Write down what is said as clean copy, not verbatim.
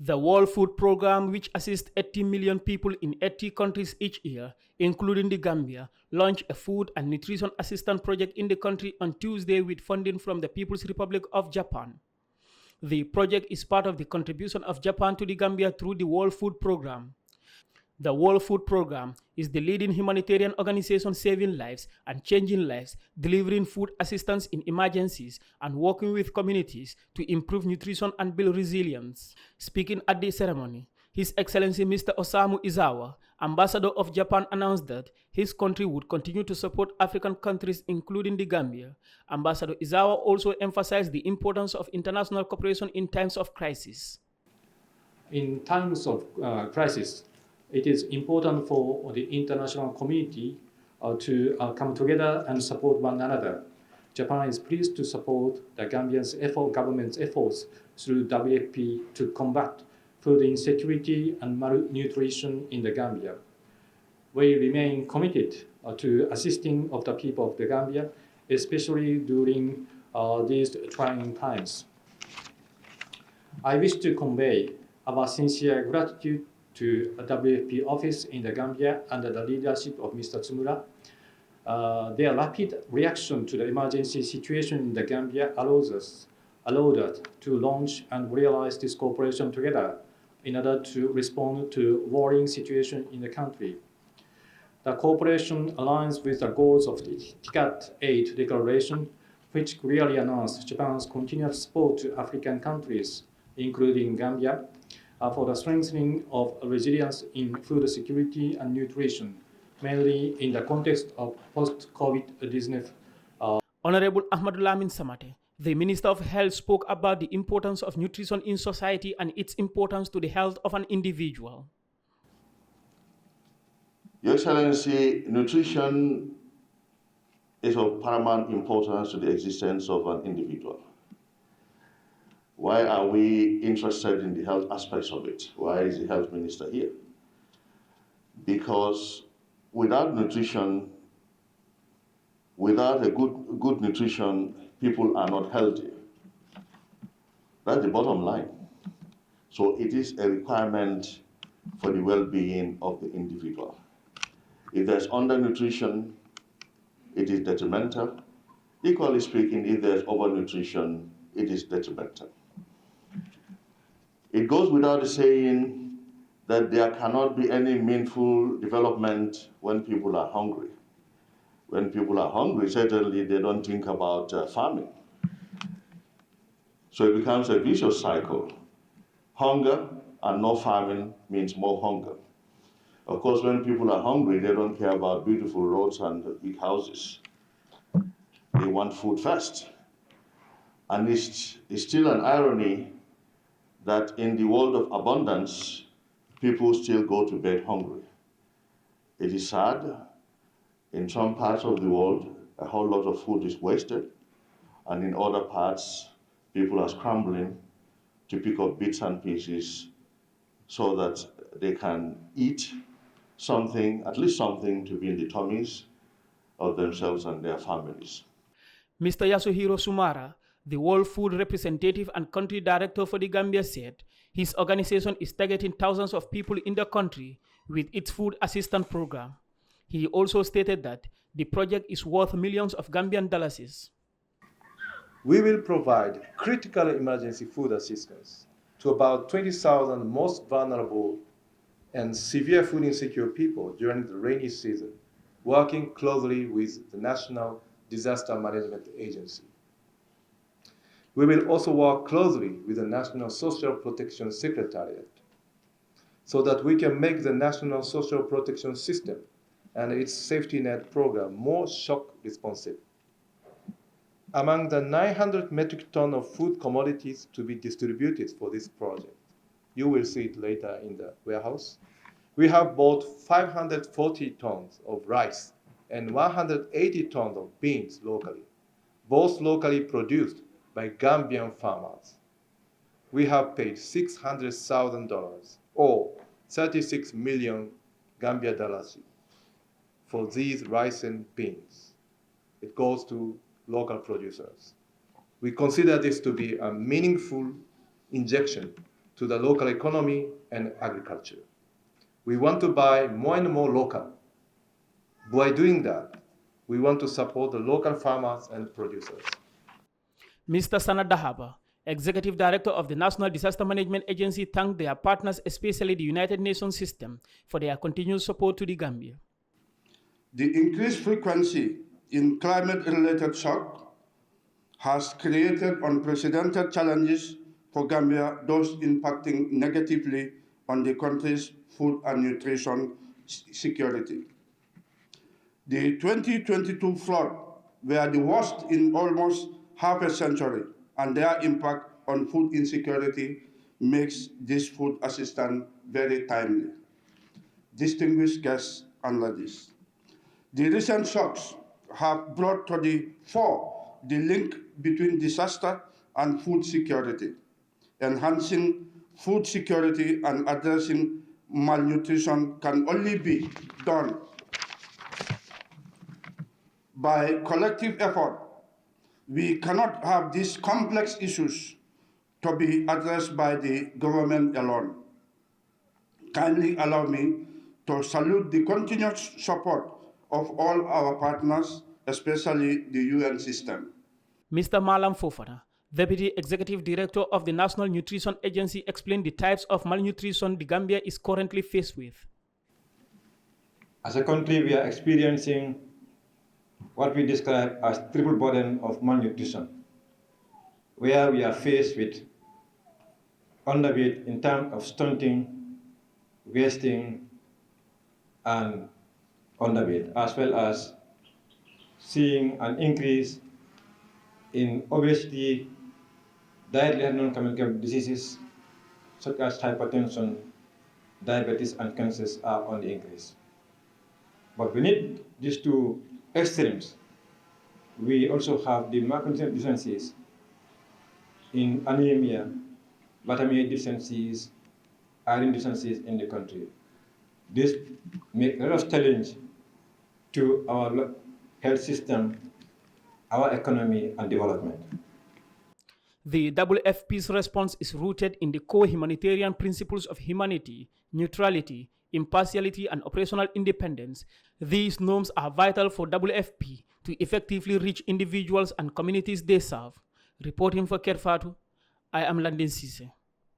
The World Food Programme, which assists 80 million people in 80 countries each year, including the Gambia, launched a food and nutrition assistance project in the country on Tuesday with funding from the People's Republic of Japan. The project is part of the contribution of Japan to the Gambia through the World Food Programme. The World Food Programme is the leading humanitarian organization saving lives and changing lives, delivering food assistance in emergencies, and working with communities to improve nutrition and build resilience. Speaking at the ceremony, His Excellency Mr. Osamu Izawa, Ambassador of Japan, announced that his country would continue to support African countries, including the Gambia. Ambassador Izawa also emphasized the importance of international cooperation in times of crisis. In times of crisis, it is important for the international community to come together and support one another. Japan is pleased to support the Gambian's government's efforts through WFP to combat food insecurity and malnutrition in the Gambia. We remain committed to assisting of the people of the Gambia, especially during these trying times. I wish to convey our sincere gratitude to the WFP office in the Gambia under the leadership of Mr. Tsumura. Their rapid reaction to the emergency situation in the Gambia allowed us to launch and realize this cooperation together in order to respond to worrying situation in the country. The cooperation aligns with the goals of the TICAD 8 declaration, which clearly announced Japan's continuous support to African countries, including Gambia, for the strengthening of resilience in food security and nutrition, mainly in the context of post-COVID-19. Honorable Ahmadulamin Samate, the Minister of Health, spoke about the importance of nutrition in society and its importance to the health of an individual. Your Excellency, nutrition is of paramount importance to the existence of an individual. Why are we interested in the health aspects of it? Why is the health minister here? Because without nutrition, without a good nutrition, people are not healthy. That's the bottom line. So it is a requirement for the well-being of the individual. If there's undernutrition, it is detrimental. Equally speaking, if there's overnutrition, it is detrimental. It goes without saying that there cannot be any meaningful development when people are hungry. When people are hungry, certainly they don't think about farming. So it becomes a vicious cycle. Hunger and no farming means more hunger. Of course, when people are hungry, they don't care about beautiful roads and big houses. They want food first. And it's still an irony that in the world of abundance, people still go to bed hungry. It is sad. In some parts of the world, a whole lot of food is wasted, and in other parts, people are scrambling to pick up bits and pieces so that they can eat something, at least something, to be in the tummies of themselves and their families. Mr. Yasuhiro Sumara, the World Food Representative and Country Director for the Gambia, said his organization is targeting thousands of people in the country with its food assistance program. He also stated that the project is worth millions of Gambian dollars. We will provide critical emergency food assistance to about 20,000 most vulnerable and severe food insecure people during the rainy season, working closely with the National Disaster Management Agency. We will also work closely with the National Social Protection Secretariat so that we can make the National Social Protection System and its safety net program more shock responsive. Among the 900 metric tons of food commodities to be distributed for this project, you will see it later in the warehouse, we have bought 540 tons of rice and 180 tons of beans locally, both locally produced by Gambian farmers. We have paid $600,000 or 36 million Gambia dollars for these rice and beans. It goes to local producers. We consider this to be a meaningful injection to the local economy and agriculture. We want to buy more and more local. By doing that, we want to support the local farmers and producers. Mr. Sana Dahaba, Executive Director of the National Disaster Management Agency, thanked their partners, especially the United Nations system, for their continued support to the Gambia. The increased frequency in climate-related shock has created unprecedented challenges for Gambia, those impacting negatively on the country's food and nutrition security. The 2022 flood were the worst in almost half a century, and their impact on food insecurity makes this food assistance very timely. Distinguished guests and ladies, the recent shocks have brought to the fore the link between disaster and food security. Enhancing food security and addressing malnutrition can only be done by collective effort. We cannot have these complex issues to be addressed by the government alone. Kindly allow me to salute the continuous support of all our partners, especially the UN system. Mr. Malam Fofana, Deputy Executive Director of the National Nutrition Agency, explained the types of malnutrition the Gambia is currently faced with. As a country, we are experiencing what we describe as triple burden of malnutrition, where we are faced with underweight in terms of stunting, wasting, and underweight, as well as seeing an increase in obesity, dietary non-communicable diseases such as hypertension, diabetes, and cancers are on the increase. But beneath these two extremes, we also have the macronutrient deficiencies in anemia, vitamin A deficiencies, iron deficiencies in the country. This makes a lot of challenge to our health system, our economy, and development. The WFP's response is rooted in the core humanitarian principles of humanity, neutrality, impartiality, and operational independence. These norms are vital for WFP to effectively reach individuals and communities they serve. Reporting for Kerr, Fatou, I am Landin Sise.